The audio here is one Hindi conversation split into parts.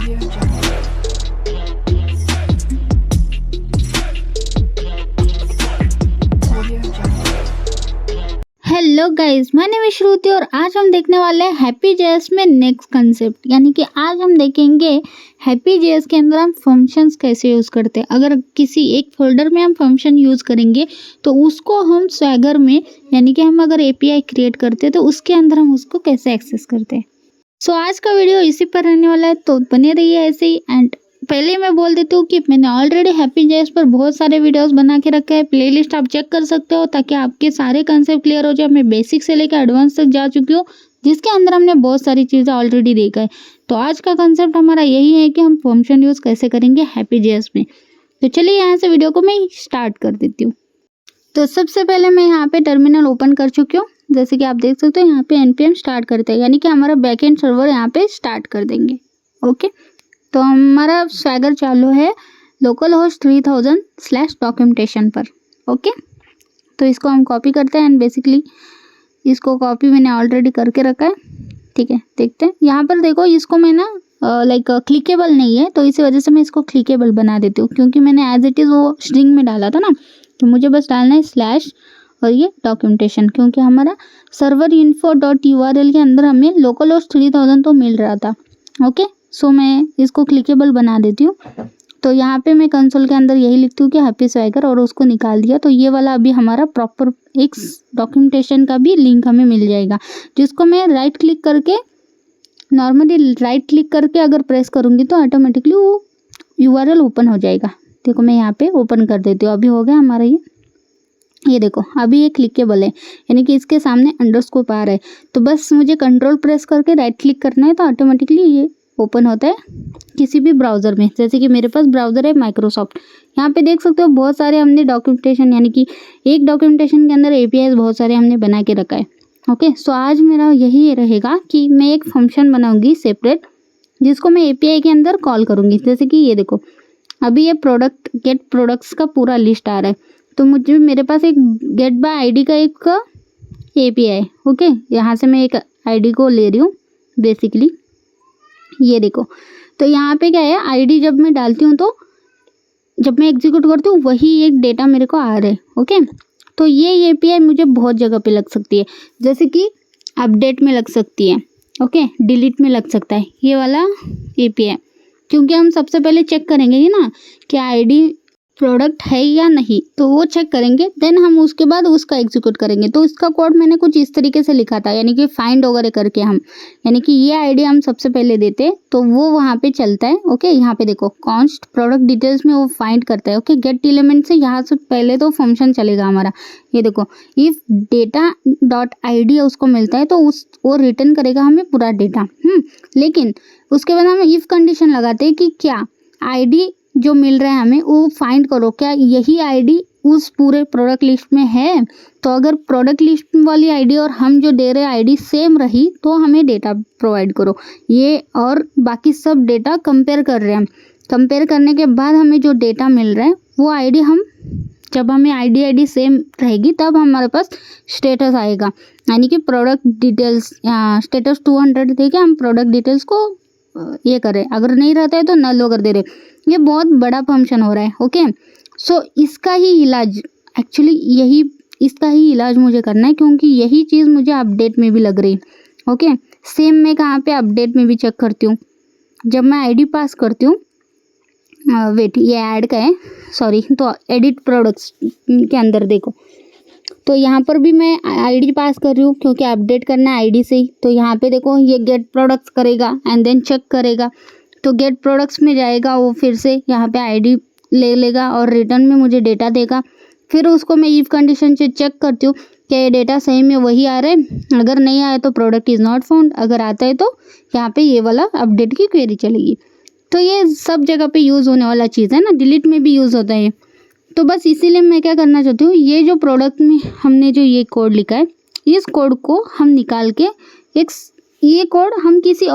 Hello guys, my name is Shruti और आज हम देखने वाले हैं हैप्पी जेएस में नेक्स्ट कंसेप्ट, यानी कि आज हम देखेंगे हैप्पी जेएस के अंदर हम फंक्शंस कैसे यूज़ करते हैं। अगर किसी एक फोल्डर में हम फंक्शन यूज़ करेंगे तो उसको हम स्वैगर में, यानी कि हम अगर एपीआई क्रिएट करते हैं तो उसके अंदर हम उसको कैसे एक्सेस करते हैं। सो आज का वीडियो इसी पर रहने वाला है, तो बने रहिए ऐसे ही। एंड पहले मैं बोल देती हूँ कि मैंने ऑलरेडी हैप्पी जेएस पर बहुत सारे वीडियोस बना के रखे हैं, प्लेलिस्ट आप चेक कर सकते हो ताकि आपके सारे कंसेप्ट क्लियर हो जाए। मैं बेसिक से लेकर एडवांस तक जा चुकी हूँ, जिसके अंदर हमने बहुत सारी चीज़ें ऑलरेडी देखा है। तो आज का कंसेप्ट हमारा यही है कि हम फंक्शन यूज़ कैसे करेंगे हैप्पी जेएस में। तो चलिए यहाँ से वीडियो को मैं स्टार्ट कर देती हूँ। तो सबसे पहले मैं यहाँ पे टर्मिनल ओपन कर चुकी हूँ। जैसे कि आप देख सकते हो यहाँ पे npm स्टार्ट करते हैं, यानी कि हमारा बैकएंड सर्वर यहाँ पे स्टार्ट कर देंगे। ओके, तो हमारा स्वैगर चालू है लोकल होस्ट 3000/डॉक्यूमेंटेशन पर। ओके, तो इसको हम कॉपी करते हैं एंड बेसिकली इसको कॉपी मैंने ऑलरेडी करके रखा है। ठीक है, देखते हैं यहाँ पर देखो, इसको मैं ना लाइक क्लिकेबल नहीं है तो इसी वजह से मैं इसको क्लिकेबल बना देती हूँ, क्योंकि मैंने एज इट इज़ वो स्ट्रिंग में डाला था ना, तो मुझे बस डालना है स्लैश और ये डॉक्यूमेंटेशन, क्योंकि हमारा सर्वर info.url के अंदर हमें लोकल होस्ट 3000 तो मिल रहा था। ओके, सो मैं इसको क्लिकेबल बना देती हूँ। तो यहाँ पे मैं कंसोल के अंदर यही लिखती हूँ कि हैप्पी स्वैगर और उसको निकाल दिया। तो ये वाला अभी हमारा प्रॉपर एक डॉक्यूमेंटेशन का भी लिंक हमें मिल जाएगा, जिसको मैं राइट क्लिक करके, नॉर्मली राइट क्लिक करके अगर प्रेस करूँगी तो ऑटोमेटिकली वो URL ओपन हो जाएगा। देखो मैं यहाँ पे ओपन कर देती हूँ, अभी हो गया हमारा ये देखो अभी ये क्लिकेबल है, यानी कि इसके सामने अंडरस्कोर आ रहा है। तो बस मुझे कंट्रोल प्रेस करके राइट क्लिक करना है तो ऑटोमेटिकली ये ओपन होता है किसी भी ब्राउज़र में। जैसे कि मेरे पास ब्राउज़र है माइक्रोसॉफ्ट। यहाँ पे देख सकते हो बहुत सारे हमने डॉक्यूमेंटेशन, यानी कि एक डॉक्यूमेंटेशन के अंदर APIs बहुत सारे हमने बना के रखा है। ओके, सो आज मेरा यही रहेगा कि मैं एक फंक्शन बनाऊँगी सेपरेट, जिसको मैं API के अंदर कॉल करूँगी। जैसे कि ये देखो अभी ये गेट प्रोडक्ट्स का पूरा लिस्ट आ रहा है, तो मुझे मेरे पास एक गेट बाय आईडी का एक API है। ओके, यहाँ से मैं एक आईडी को ले रही हूँ बेसिकली, ये देखो। तो यहाँ पे क्या है, आईडी जब मैं डालती हूँ तो जब मैं एग्जीक्यूट करती हूँ वही एक डेटा मेरे को आ रहा है। ओके, तो ये API मुझे बहुत जगह पे लग सकती है, जैसे कि अपडेट में लग सकती है, ओके, डिलीट में लग सकता है ये वाला API, क्योंकि हम सबसे पहले चेक करेंगे ही ना कि आईडी प्रोडक्ट है या नहीं, तो वो चेक करेंगे, देन हम उसके बाद उसका एग्जीक्यूट करेंगे। तो इसका कोड मैंने कुछ इस तरीके से लिखा था, यानी कि फाइंड वगैरह करके हम, यानी कि ये आईडी हम सबसे पहले देते हैं तो वो वहाँ पे चलता है। ओके, यहाँ पे देखो कॉन्स्ट प्रोडक्ट डिटेल्स में वो फाइंड करता है। ओके, गेट एलिमेंट से यहाँ से पहले तो फंक्शन चलेगा हमारा। ये देखो इफ डेटा डॉट ID उसको मिलता है तो वो रिटर्न करेगा हमें पूरा डेटा। लेकिन उसके बाद हम इफ कंडीशन लगाते हैं कि क्या ID जो मिल रहा है हमें वो फाइंड करो, क्या यही आईडी उस पूरे प्रोडक्ट लिस्ट में है। तो अगर प्रोडक्ट लिस्ट वाली आईडी और हम जो दे रहे आईडी सेम रही तो हमें डेटा प्रोवाइड करो। ये और बाकी सब डेटा कंपेयर कर रहे हैं हम। कंपेयर करने के बाद हमें जो डेटा मिल रहा है वो आईडी हम, जब हमें आईडी सेम रहेगी तब हमारे पास स्टेटस आएगा, यानी कि प्रोडक्ट डिटेल्स स्टेटस 200 देके हम प्रोडक्ट डिटेल्स को ये करें, अगर नहीं रहता है तो नल कर दे रहे। ये बहुत बड़ा फंक्शन हो रहा है। ओके, सो इसका ही इलाज एक्चुअली इसका ही इलाज मुझे करना है, क्योंकि यही चीज़ मुझे अपडेट में भी लग रही है। ओके, सेम मैं कहाँ पे अपडेट में भी चेक करती हूँ, जब मैं आईडी पास करती हूँ, वेट ये ऐड का है सॉरी, तो एडिट प्रोडक्ट्स के अंदर देखो, तो यहाँ पर भी मैं आईडी पास कर रही हूँ क्योंकि अपडेट करना है आईडी से ही। तो यहाँ पे देखो ये गेट प्रोडक्ट्स करेगा एंड देन चेक करेगा, तो गेट प्रोडक्ट्स में जाएगा, वो फिर से यहाँ पे आईडी ले लेगा और रिटर्न में मुझे डेटा देगा। फिर उसको मैं इफ कंडीशन से चेक करती हूँ कि ये डेटा सही में वही आ रहा है, अगर नहीं आया तो प्रोडक्ट इज़ नॉट फाउंड, अगर आता है तो यहाँ पे ये वाला अपडेट की क्वेरी चलेगी। तो ये सब जगह पे यूज़ होने वाला चीज़ है ना, डिलीट में भी यूज़ होता है। तो बस इसीलिए मैं क्या करना चाहती हूँ, ये जो प्रोडक्ट में हमने जो ये कोड लिखा है, इस कोड को हम निकाल के ये कोड हम किसी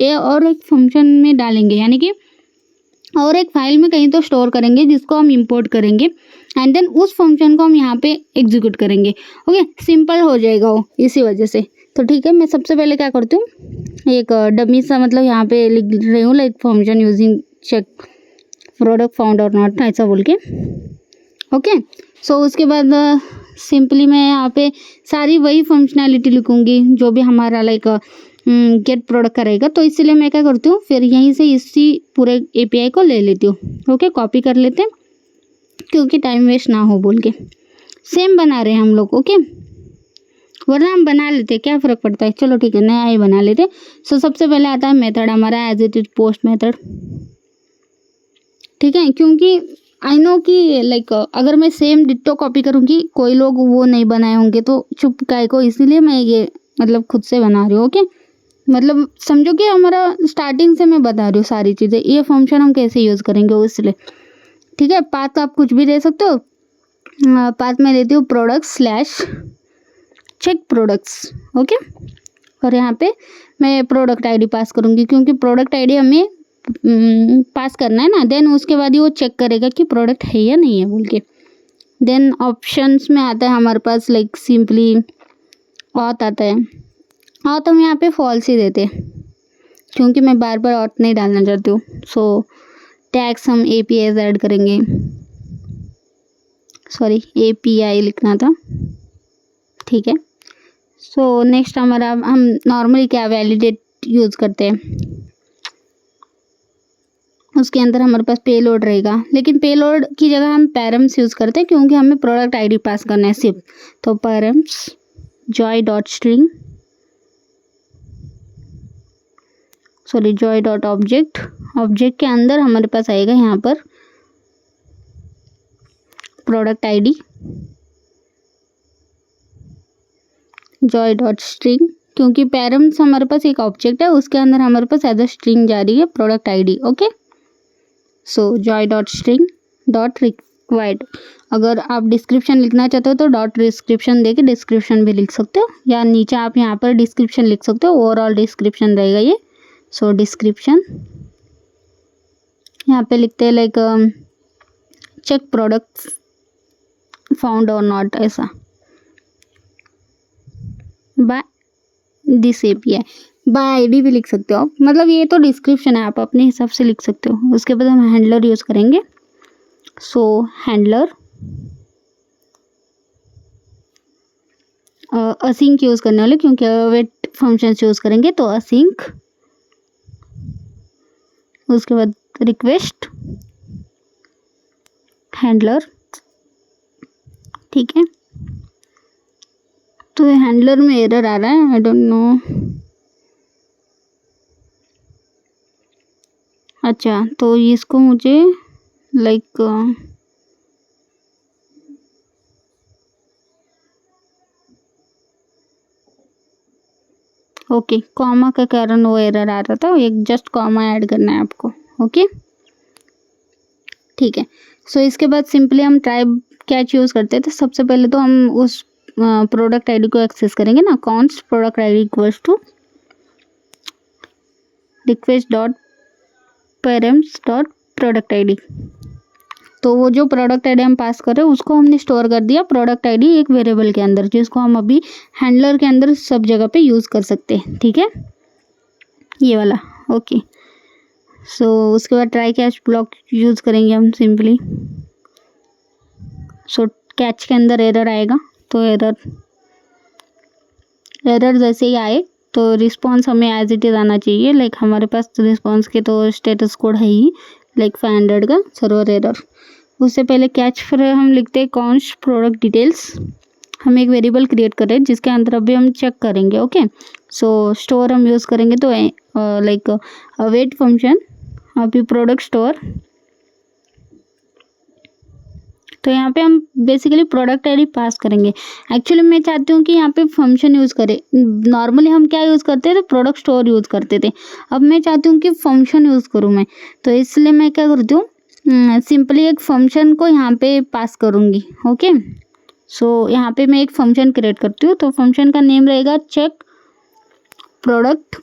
और एक फंक्शन में डालेंगे, यानी कि और एक फाइल में कहीं तो स्टोर करेंगे, जिसको हम इंपोर्ट करेंगे एंड देन उस फंक्शन को हम यहाँ पे एग्जीक्यूट करेंगे। ओके, सिंपल हो जाएगा वो इसी वजह से। तो ठीक है, मैं सबसे पहले क्या करती हूँ, एक डमी सा मतलब यहाँ पे लिख रही हूँ like function using check product found और नॉट, ऐसा बोल के। ओके, सो उसके बाद सिंपली मैं यहाँ पे सारी वही फंक्शनैलिटी लिखूँगी जो भी हमारा लाइक गेट प्रोडक्ट करेगा। तो इसलिए मैं क्या करती हूँ, फिर यहीं से इसी पूरे एपीआई को ले लेती हूँ। ओके, कॉपी कर लेते हैं क्योंकि टाइम वेस्ट ना हो बोल के। सेम बना रहे हैं हम लोग, ओके, वरना हम बना लेते, क्या फ़र्क पड़ता है। चलो ठीक है, नया ही बना लेते। सो सबसे पहले आता है मेथड हमारा as it is post method. ठीक है, क्योंकि आई नो कि लाइक अगर मैं सेम डिट्टो कॉपी करूँगी कोई लोग वो नहीं बनाए होंगे तो चुप काय को, इसीलिए मैं ये मतलब खुद से बना रही हूँ। ओके, मतलब समझो कि हमारा स्टार्टिंग से मैं बता रही हूँ सारी चीज़ें, ये फंक्शन हम कैसे यूज़ करेंगे वो, इसलिए। ठीक है, पाथ आप कुछ भी दे सकते हो। पाथ में देती हूँ product slash check products. Okay, और यहाँ पे मैं प्रोडक्ट आईडी पास करूँगी क्योंकि प्रोडक्ट आईडी हमें पास करना है ना। देन उसके बाद ही वो चेक करेगा कि प्रोडक्ट है या नहीं है बोल के। देन ऑप्शंस में आता है हमारे पास लाइक सिंपली ऑथ आता है। ऑथ हम यहाँ पे फॉल्स ही देते हैं क्योंकि मैं बार बार ऑथ नहीं डालना चाहती हूँ। सो टैग्स हम APIs ऐड करेंगे, सॉरी API लिखना था। ठीक है, सो नेक्स्ट हमारा हम नॉर्मली क्या वैलिडेट यूज़ करते हैं, उसके अंदर हमारे पास पेलोड रहेगा, लेकिन पेलोड की जगह हम पैरम्स यूज़ करते हैं क्योंकि हमें प्रोडक्ट आईडी पास करना है सिर्फ। तो params Joy dot string, sorry Joy dot object, object के अंदर हमारे पास आएगा यहाँ पर product ID Joy dot string, क्योंकि पैरम्स हमारे पास एक ऑब्जेक्ट है, उसके अंदर हमारे पास एज अ स्ट्रिंग जा रही है product ID. Okay, so joi dot string dot required. अगर आप डिस्क्रिप्शन लिखना चाहते हो तो डॉट डिस्क्रिप्शन देके डिस्क्रिप्शन भी लिख सकते हो, या नीचे आप यहाँ पर डिस्क्रिप्शन लिख सकते हो, ओवरऑल डिस्क्रिप्शन रहेगा ये। सो डिस्क्रिप्शन यहाँ पे लिखते हैं लाइक चेक प्रोडक्ट्स फाउंड और नॉट, ऐसा by this API। By ID भी लिख सकते हो आप, मतलब ये तो डिस्क्रिप्शन है, आप अपने हिसाब से लिख सकते हो। उसके बाद हम हैंडलर यूज़ करेंगे। सो हैंडलर असिंक यूज़ करने वाले क्योंकि अवेट फंक्शंस यूज़ करेंगे, तो असिंक। उसके बाद रिक्वेस्ट हैंडलर। ठीक है, तो हैंडलर में एरर आ रहा है, आई डोंट नो। अच्छा, तो इसको मुझे लाइक ओके कॉमा का कारण वो एरर आ रहा था, एक जस्ट कॉमा ऐड करना है आपको। ओके, ठीक है। सो इसके बाद सिंपली हम ट्राइब कैच यूज़ करते थे। सबसे पहले तो हम उस प्रोडक्ट आईडी को एक्सेस करेंगे ना, const product ID equals to request dot params dot product ID. तो वो जो प्रोडक्ट आईडी हम पास कर रहे हैं उसको हमने स्टोर कर दिया प्रोडक्ट आईडी एक वेरिएबल के अंदर, जिसको हम अभी हैंडलर के अंदर सब जगह पे यूज़ कर सकते हैं। ठीक है, ये वाला। ओके, सो उसके बाद ट्राई कैच ब्लॉक यूज़ करेंगे हम सिंपली। सो कैच के अंदर एरर आएगा, तो एरर जैसे ही आए तो रिस्पॉन्स हमें एज इट इज़ आना चाहिए। लाइक हमारे पास रिस्पॉन्स के तो स्टेटस कोड है ही, लाइक 500 का सर्वर एरर। उससे पहले कैच फिर हम लिखते हैं कॉन्स्ट प्रोडक्ट डिटेल्स। हम एक वेरिएबल क्रिएट कर रहे हैं जिसके अंदर अभी हम चेक करेंगे। ओके, सो स्टोर हम यूज़ करेंगे, तो लाइक अवेट फंक्शन अभी प्रोडक्ट स्टोर। तो यहाँ पे हम बेसिकली प्रोडक्ट आईडी पास करेंगे। एक्चुअली मैं चाहती हूँ कि यहाँ पे फंक्शन यूज़ करें। नॉर्मली हम क्या यूज़ करते थे, प्रोडक्ट स्टोर यूज़ करते थे। अब मैं चाहती हूँ कि फंक्शन यूज़ करूँ मैं, तो इसलिए मैं क्या करती हूँ, सिंपली एक फंक्शन को यहाँ पे पास करूँगी। ओके, सो यहाँ पे मैं एक फंक्शन क्रिएट करती हूँ, तो फंक्शन का नेम रहेगा चेक प्रोडक्ट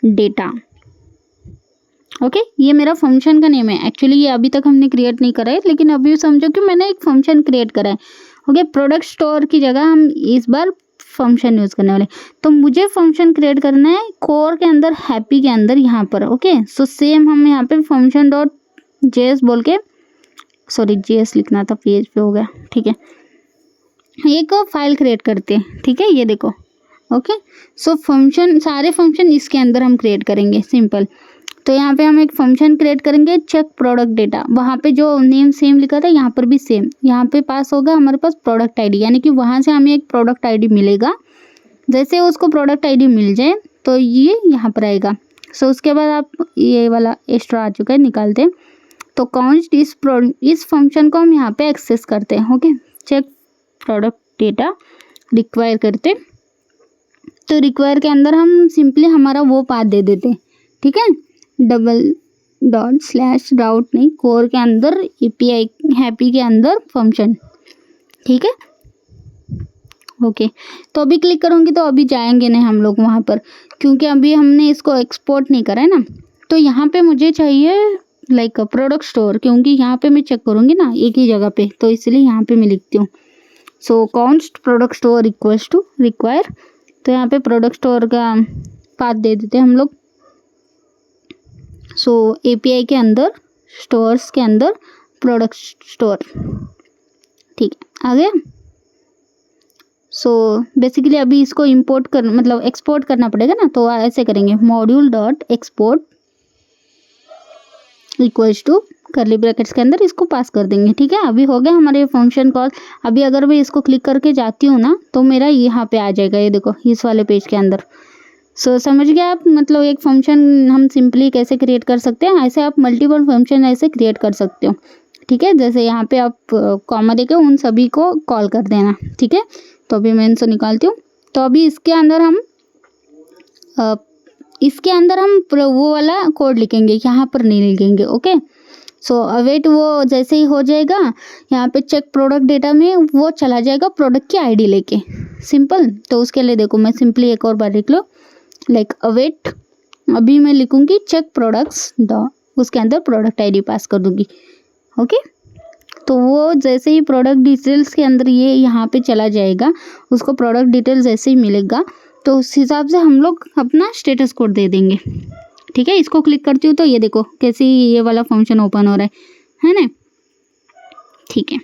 डेटा। ओके, ये मेरा फंक्शन का नेम है। एक्चुअली ये अभी तक हमने क्रिएट नहीं करा है, लेकिन अभी समझो कि मैंने एक फंक्शन क्रिएट करा है। ओके, प्रोडक्ट स्टोर की जगह हम इस बार फंक्शन यूज़ करने वाले। तो मुझे फंक्शन क्रिएट करना है कोर के अंदर, हैप्पी के अंदर यहाँ पर। ओके, सो सेम हम यहाँ पे फंक्शन डॉट जेएस बोल के, सॉरी जेएस लिखना था, पीएचपी हो गया, ठीक है। एक फाइल क्रिएट करते हैं, ठीक है, ये देखो। ओके, सो फंक्शन, सारे फंक्शन इसके अंदर हम क्रिएट करेंगे, सिंपल। तो यहाँ पे हम एक फंक्शन क्रिएट करेंगे, चेक प्रोडक्ट डेटा। वहाँ पे जो नेम सेम लिखा था यहाँ पर भी सेम, यहाँ पे पास होगा हमारे पास प्रोडक्ट आईडी, यानी कि वहाँ से हमें एक प्रोडक्ट आईडी मिलेगा। जैसे उसको प्रोडक्ट आईडी मिल जाए तो ये यहाँ पर आएगा। सो उसके बाद आप ये वाला एक्स्ट्रा आ चुका है, निकालते हैं। तो कॉन्स्ट इस फंक्शन को हम यहाँ पे एक्सेस करते हैं। Okay, check product data require करते, तो रिक्वायर के अंदर हम सिंपली हमारा वो पाथ दे देते हैं, ठीक है, $./route नहीं, कोर के अंदर एपीआई हैप्पी के अंदर फंक्शन, ठीक है। ओके, तो अभी क्लिक करूँगी तो अभी जाएंगे नहीं हम लोग वहाँ पर, क्योंकि अभी हमने इसको एक्सपोर्ट नहीं करा है ना। तो यहाँ पे मुझे चाहिए लाइक प्रोडक्ट स्टोर, क्योंकि यहाँ पे मैं चेक करूँगी ना एक ही जगह पे, तो इसलिए यहाँ पे मैं लिखती हूँ। So const product store equals to require, तो यहाँ पे प्रोडक्ट स्टोर का पाथ दे देते हैं हम लोग। सो एपीआई के अंदर, स्टोर्स के अंदर प्रोडक्ट स्टोर, ठीक है, आ गया। सो बेसिकली अभी इसको इंपोर्ट कर, मतलब एक्सपोर्ट करना पड़ेगा ना, तो ऐसे करेंगे, module dot export equals to curly brackets के अंदर इसको पास कर देंगे, ठीक है। अभी हो गया हमारे फंक्शन कॉल। अभी अगर मैं इसको क्लिक करके जाती हूँ ना तो मेरा यहाँ पे आ जाएगा, ये देखो इस वाले पेज के अंदर। सो समझ गए आप, मतलब एक फंक्शन हम सिंपली कैसे क्रिएट कर सकते हैं, ऐसे आप मल्टीपल फंक्शन ऐसे क्रिएट कर सकते हो, ठीक है। जैसे यहाँ पे आप कॉमा देके उन सभी को कॉल कर देना, ठीक है। तो अभी मैं इनसे निकालती हूँ। तो अभी इसके अंदर हम वो वाला कोड लिखेंगे, यहाँ पर नहीं लिखेंगे। ओके, सो अवेट वो जैसे ही हो जाएगा यहाँ पे चेक प्रोडक्ट डेटा में वो चला जाएगा प्रोडक्ट की आईडी लेके, सिंपल। तो उसके लिए देखो मैं सिंपली एक और बार लिख लो, लाइक अवेट, अभी मैं लिखूँगी चेक प्रोडक्ट्स डॉट, उसके अंदर प्रोडक्ट आईडी पास कर दूँगी। ओके, तो वो जैसे ही प्रोडक्ट डिटेल्स के अंदर ये यहाँ पे चला जाएगा, उसको प्रोडक्ट डिटेल्स जैसे ही मिलेगा तो उस हिसाब से हम लोग अपना स्टेटस कोड दे देंगे, ठीक है। इसको क्लिक करती हूँ तो ये देखो कैसे ये वाला फंक्शन ओपन हो रहा है ना, ठीक है।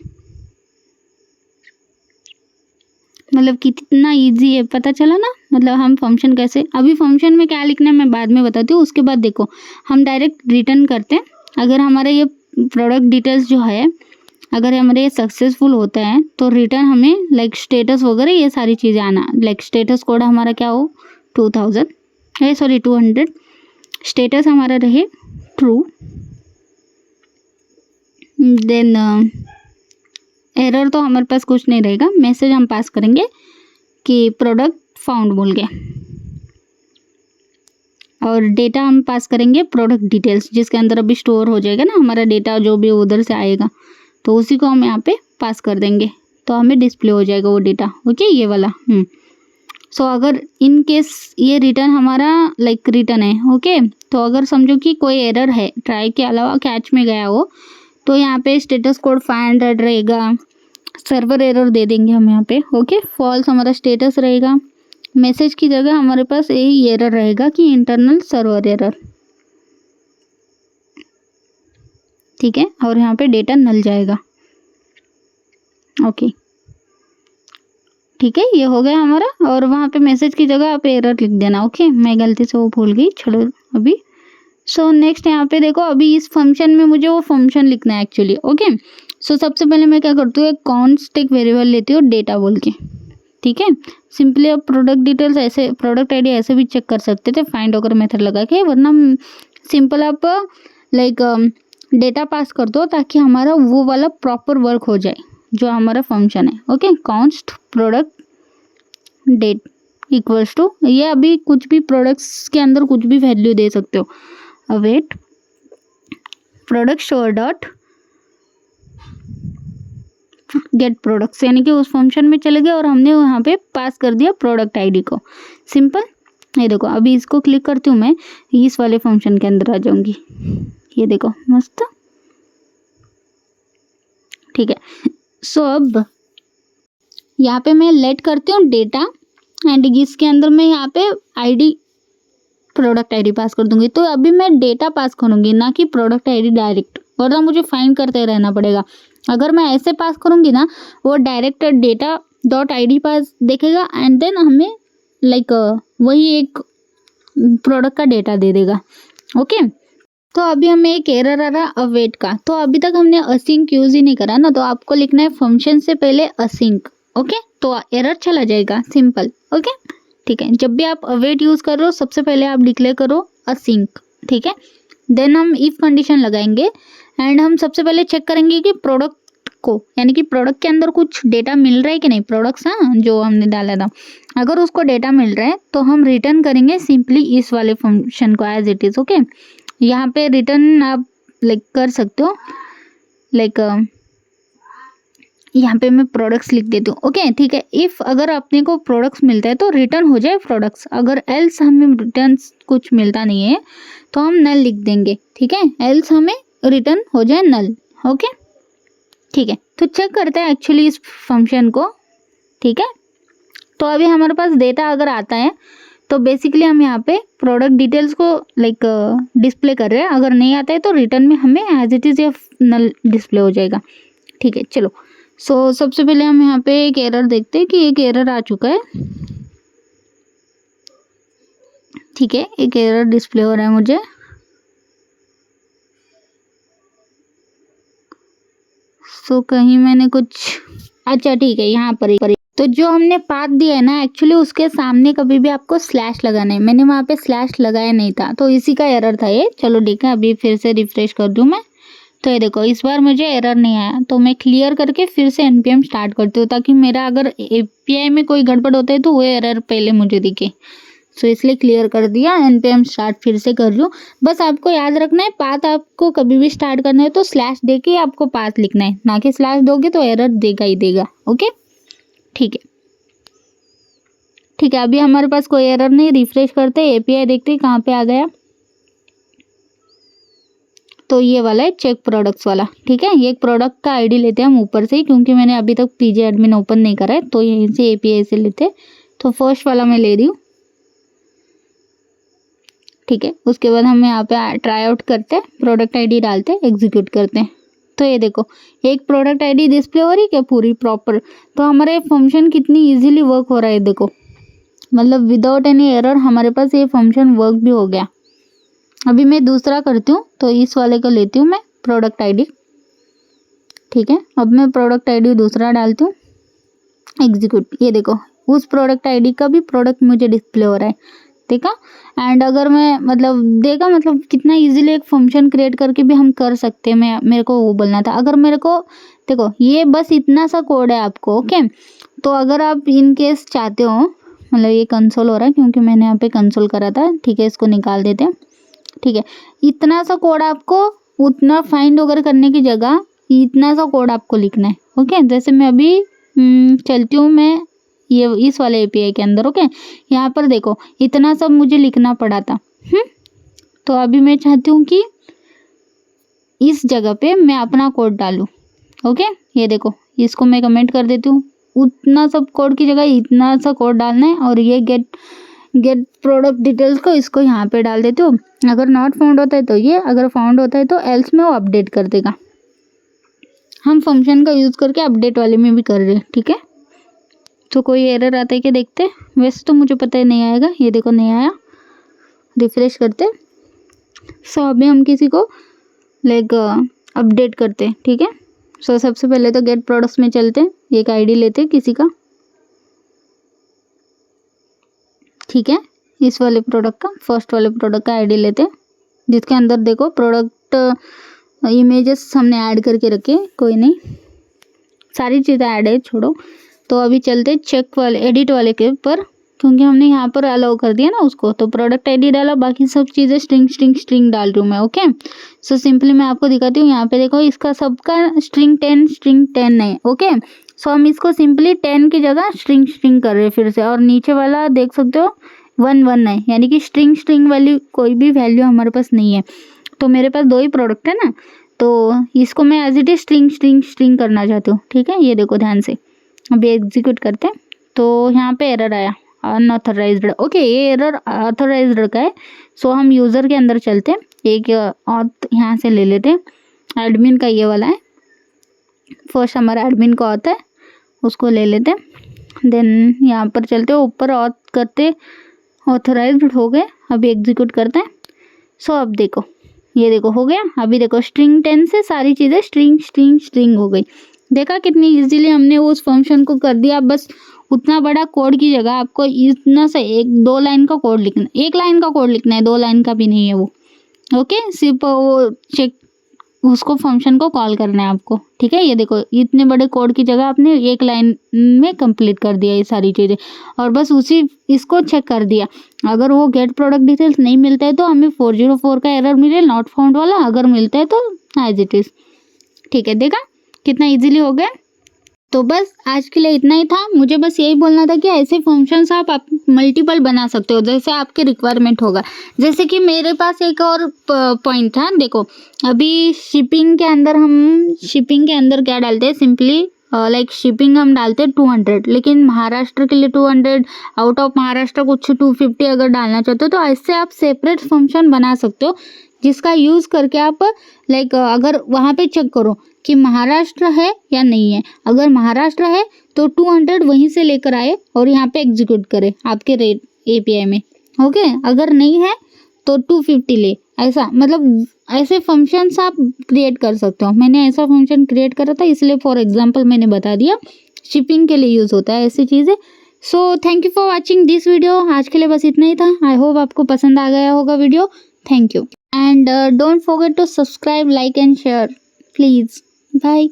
मतलब कितना इजी है, पता चला ना, मतलब हम फंक्शन कैसे, अभी फंक्शन में क्या लिखना है मैं बाद में बताती हूँ। उसके बाद देखो हम डायरेक्ट रिटर्न करते हैं। अगर हमारा ये प्रोडक्ट डिटेल्स जो है, अगर हमारे ये सक्सेसफुल होता है तो रिटर्न हमें लाइक स्टेटस वगैरह ये सारी चीज़ें आना, लाइक स्टेटस कोड हमारा क्या हो 200, स्टेटस हमारा रहे ट्रू, देन एरर तो हमारे पास कुछ नहीं रहेगा, मैसेज हम पास करेंगे कि प्रोडक्ट फाउंड बोल के, और डेटा हम पास करेंगे प्रोडक्ट डिटेल्स, जिसके अंदर अभी स्टोर हो जाएगा ना हमारा डेटा, जो भी उधर से आएगा तो उसी को हम यहाँ पे पास कर देंगे, तो हमें डिस्प्ले हो जाएगा वो डेटा। ओके, ये वाला सो अगर इन केस ये रिटर्न हमारा लाइक रिटर्न है, ओके, तो अगर समझो कि कोई एरर है, ट्राई के अलावा कैच में गया हो, तो यहाँ पे स्टेटस कोड 500 रहेगा, सर्वर एरर दे देंगे हम यहाँ पे। ओके, फॉल्स हमारा स्टेटस रहेगा, मैसेज की जगह हमारे पास यही एरर रहेगा कि इंटरनल सर्वर एरर, ठीक है, और यहाँ पे डेटा नल जाएगा। ओके, ठीक है, ये हो गया हमारा, और वहाँ पे मैसेज की जगह आप एरर लिख देना। ओके, मैं गलती से वो भूल गई, छोड़ो अभी। सो नेक्स्ट यहाँ पे देखो, अभी इस फंक्शन में मुझे वो फंक्शन लिखना है एक्चुअली। ओके, सो सबसे पहले मैं क्या करती हूँ, एक कॉन्स्ट एक वेरिएबल लेती हूँ डेटा बोल के, ठीक है। सिंपली आप प्रोडक्ट डिटेल्स ऐसे, प्रोडक्ट आईडी ऐसे भी चेक कर सकते थे फाइंड वगैरह मेथड लगा के, वरना सिंपल आप लाइक डेटा पास कर दो ताकि हमारा वो वाला प्रॉपर वर्क हो जाए जो हमारा फंक्शन है। Okay, const product date equals to, ये अभी कुछ भी प्रोडक्ट्स के अंदर कुछ भी वैल्यू दे सकते हो, await product store dot gate products, यानी कि उस फंक्शन में चले गए और हमने वहाँ पे पास कर दिया प्रोडक्ट आईडी को, सिंपल। ये देखो अभी इसको क्लिक करती हूँ मैं, इस वाले फंक्शन के अंदर आ जाऊंगी, ये देखो मस्त, ठीक है। सो अब यहाँ पे मैं लेट करती हूँ डेटा एंड इसके अंदर मैं यहाँ पे आईडी प्रोडक्ट आईडी पास कर दूंगी। तो अभी मैं डेटा पास करूंगी, ना कि प्रोडक्ट आईडी डायरेक्ट, वरना मुझे फाइंड करते रहना पड़ेगा। अगर मैं ऐसे पास करूंगी ना, वो direct data dot I D पास देखेगा एंड देन हमें लाइक वही एक प्रोडक्ट का डेटा दे देगा। ओके, तो अभी हमें एक एरर आ रहा अवेट का। तो अभी तक हमने असिंक यूज ही नहीं करा ना, तो आपको लिखना है फंक्शन से पहले असिंक। ओके, तो एरर चला जाएगा, सिंपल। ओके, ठीक है। जब भी आप अवेट यूज कर रहे हो, सबसे पहले आप डिक्लेयर करो असिंक, ठीक है। देन हम इफ कंडीशन लगाएंगे एंड हम सबसे पहले चेक करेंगे कि प्रोडक्ट को, यानी कि प्रोडक्ट के अंदर कुछ डेटा मिल रहा है कि नहीं, प्रोडक्ट्स हाँ जो हमने डाला था, अगर उसको डेटा मिल रहा है तो हम रिटर्न करेंगे सिंपली इस वाले फंक्शन को एज इट इज। ओके, यहाँ पे रिटर्न आप लाइक कर सकते हो, लाइक यहाँ पे मैं प्रोडक्ट्स लिख देती हूँ। ओके, ठीक है। इफ़ अगर अपने को प्रोडक्ट्स मिलता है तो रिटर्न हो जाए प्रोडक्ट्स, अगर एल्स हमें रिटर्न कुछ मिलता नहीं है तो हम नल लिख देंगे, ठीक है। एल्स हमें रिटर्न हो जाए नल। ओके, ठीक है। तो चेक करते हैं एक्चुअली इस फंक्शन को, ठीक है। तो अभी हमारे पास डेटा अगर आता है तो बेसिकली हम यहाँ पे प्रोडक्ट डिटेल्स को लाइक डिस्प्ले कर रहे हैं, अगर नहीं आता है तो रिटर्न में हमें एज इट इज़ ये नल डिस्प्ले हो जाएगा, ठीक है। चलो, सो सबसे पहले हम यहाँ पे एक एरर देखते हैं कि एक एरर आ चुका है, ठीक है। एक एरर डिस्प्ले हो रहा है मुझे, सो कहीं मैंने कुछ, अच्छा ठीक है, यहाँ पर तो जो हमने पाथ दिया है ना, एक्चुअली उसके सामने कभी भी आपको स्लैश लगाना है, मैंने वहाँ पे स्लैश लगाया नहीं था, तो इसी का एरर था ये। चलो ठीक है, अभी फिर से रिफ्रेश कर दूँ मैं, तो ये देखो इस बार मुझे एरर नहीं आया। तो मैं क्लियर करके फिर से npm स्टार्ट करती हूँ, ताकि मेरा अगर API में कोई गड़बड़ होता है तो वो एरर पहले मुझे दिखे। सो इसलिए क्लियर कर दिया, npm स्टार्ट फिर से कर रही हूँ। बस आपको याद रखना है, पाथ आपको कभी भी स्टार्ट करना है तो स्लैश दे के आपको पाथ लिखना है, ना कि स्लैश दोगे तो एरर देगा ही देगा। ओके, ठीक है, ठीक है। अभी हमारे पास कोई एरर नहीं, रिफ्रेश करते API देखते कहाँ पे आ गया, तो ये वाला है चेक प्रोडक्ट्स वाला, ठीक है। ये एक प्रोडक्ट का आईडी लेते हैं हम ऊपर से ही, क्योंकि मैंने अभी तक पीजे एडमिन ओपन नहीं करा है, तो यहीं से API से लेते हैं। तो फर्स्ट वाला मैं ले रही हूँ, ठीक है। उसके बाद हम यहाँ पे ट्राई आउट करते हैं, प्रोडक्ट आईडी डालते हैं, एग्जीक्यूट करते हैं। तो ये देखो एक प्रोडक्ट आईडी डिस्प्ले हो रही है क्या पूरी प्रॉपर। तो हमारे फंक्शन कितनी इजीली वर्क हो रहा है, देखो मतलब विदाउट एनी एरर हमारे पास ये फंक्शन वर्क भी हो गया। अभी मैं दूसरा करती हूँ, तो इस वाले को लेती हूँ मैं प्रोडक्ट आईडी, ठीक है। अब मैं प्रोडक्ट आईडी दूसरा डालती हूँ, एग्जीक्यूट। ये देखो उस प्रोडक्ट आईडी का भी प्रोडक्ट मुझे डिस्प्ले हो रहा है, देखा। एंड अगर मैं मतलब देखा, मतलब कितना इजीली एक फंक्शन क्रिएट करके भी हम कर सकते हैं। मेरे को वो बोलना था, अगर मेरे को देखो ये बस इतना सा कोड है आपको, ओके। तो अगर आप इन केस चाहते हो, मतलब ये कंसोल हो रहा है क्योंकि मैंने यहाँ पे कंसोल करा था, ठीक है। इसको निकाल देते हैं, ठीक है। इतना सा कोड आपको, उतना फाइंड वगैरह करने की जगह इतना सा कोड आपको लिखना है, ओके। जैसे मैं अभी चलती हूँ मैं ये इस वाले API के अंदर, ओके। यहाँ पर देखो इतना सब मुझे लिखना पड़ा था, तो अभी मैं चाहती हूँ कि इस जगह पे मैं अपना कोड डालूँ, ओके। ये देखो इसको मैं कमेंट कर देती हूँ, उतना सब कोड की जगह इतना सा कोड डालना है। और ये गेट प्रोडक्ट डिटेल्स को इसको यहाँ पे डाल देती हूँ। अगर नॉट फाउंड होता है तो ये, अगर फाउंड होता है तो एल्स में वो अपडेट कर देगा। हम फंक्शन का यूज़ करके अपडेट वाले में भी कर रहे हैं, ठीक है। तो कोई एरर आता है कि देखते, वैसे तो मुझे पता ही नहीं आएगा। ये देखो नहीं आया, रिफ्रेश करते। सो अभी हम किसी को लाइक अपडेट करते हैं, ठीक है। सो सबसे पहले तो गेट प्रोडक्ट्स में चलते हैं, एक आईडी लेते हैं किसी का, ठीक है। इस वाले प्रोडक्ट का, फर्स्ट वाले प्रोडक्ट का आईडी लेते हैं, जिसके अंदर देखो प्रोडक्ट इमेजेस हमने ऐड करके रखे, कोई नहीं सारी चीज़ें ऐड है, छोड़ो। तो अभी चलते चेक वाले एडिट वाले के ऊपर, क्योंकि हमने यहाँ पर अलाउ कर दिया ना उसको। तो प्रोडक्ट आईडी डाला, बाकी सब चीज़ें स्ट्रिंग डाल रही हूँ मैं, ओके। सो सिंपली मैं आपको दिखाती हूँ, यहाँ पे देखो इसका सबका स्ट्रिंग 10 है, ओके। सो हम इसको सिंपली 10 की जगह स्ट्रिंग कर रहे हैं फिर से। और नीचे वाला देख सकते हो 1 है, यानी कि स्ट्रिंग वाली कोई भी वैल्यू हमारे पास नहीं है। तो मेरे पास 2 ही प्रोडक्ट है ना, तो इसको मैं एज इट इज स्ट्रिंग करना चाहती हूँ, ठीक है। ये देखो ध्यान से, अभी एग्जीक्यूट करते हैं। तो यहाँ पे एरर आया, अनऑथराइज्ड। ओके, ये एरर ऑथराइज्ड का है। सो हम यूज़र के अंदर चलते हैं, एक और यहाँ से ले लेते हैं, एडमिन का ये वाला है, फर्स्ट हमारा एडमिन का होता है, उसको ले लेते हैं। देन यहाँ पर चलते हैं, ऊपर ऑथ करते, ऑथराइज्ड हो गए, अभी एग्जीक्यूट करते हैं। सो अब देखो, ये देखो हो गया। अभी देखो स्ट्रिंग 10 से सारी चीज़ें स्ट्रिंग स्ट्रिंग स्ट्रिंग हो गई। देखा कितनी इजीली हमने उस फंक्शन को कर दिया। बस उतना बड़ा कोड की जगह आपको इतना सा 1-2 लाइन का कोड लिखना, 1 लाइन का कोड लिखना है, 2 लाइन का भी नहीं है वो। ओके, सिर्फ वो चेक उसको फंक्शन को कॉल करना है आपको, ठीक है। ये देखो इतने बड़े कोड की जगह आपने 1 लाइन में कंप्लीट कर दिया ये सारी चीज़ें, और बस उसी इसको चेक कर दिया। अगर वो गेट प्रोडक्ट डिटेल्स नहीं मिलता है तो हमें 404 का एरर मिले, नॉट फाउंड वाला। अगर मिलता है तो एज इट इज़, ठीक है। देखा कितना इजीली हो गया। तो बस आज के लिए इतना ही था। मुझे बस यही बोलना था कि ऐसे फंक्शंस आप मल्टीपल बना सकते हो जैसे आपके रिक्वायरमेंट होगा। जैसे कि मेरे पास एक और पॉइंट था, देखो अभी शिपिंग के अंदर क्या डालते हैं, सिंपली लाइक शिपिंग हम डालते हैं 200, लेकिन महाराष्ट्र के लिए 200, आउट ऑफ महाराष्ट्र कुछ 250 अगर डालना चाहते हो तो ऐसे आप सेपरेट फंक्शन बना सकते हो, जिसका यूज़ करके आप लाइक अगर वहाँ पे चेक करो कि महाराष्ट्र है या नहीं है। अगर महाराष्ट्र है तो 200 वहीं से लेकर आए और यहाँ पे एग्जीक्यूट करे आपके रेट API में। ओके, अगर नहीं है तो 250 ले, ऐसा मतलब ऐसे फंक्शंस आप क्रिएट कर सकते हो। मैंने ऐसा फंक्शन क्रिएट करा था, इसलिए फॉर एग्जांपल मैंने बता दिया। शिपिंग के लिए यूज़ होता है ऐसी चीज़ें। So thank you for watching this video. आज के लिए बस इतना ही था। आई होप आपको पसंद आ गया होगा video. Thank you and don't forget to subscribe, like and share please. Bye.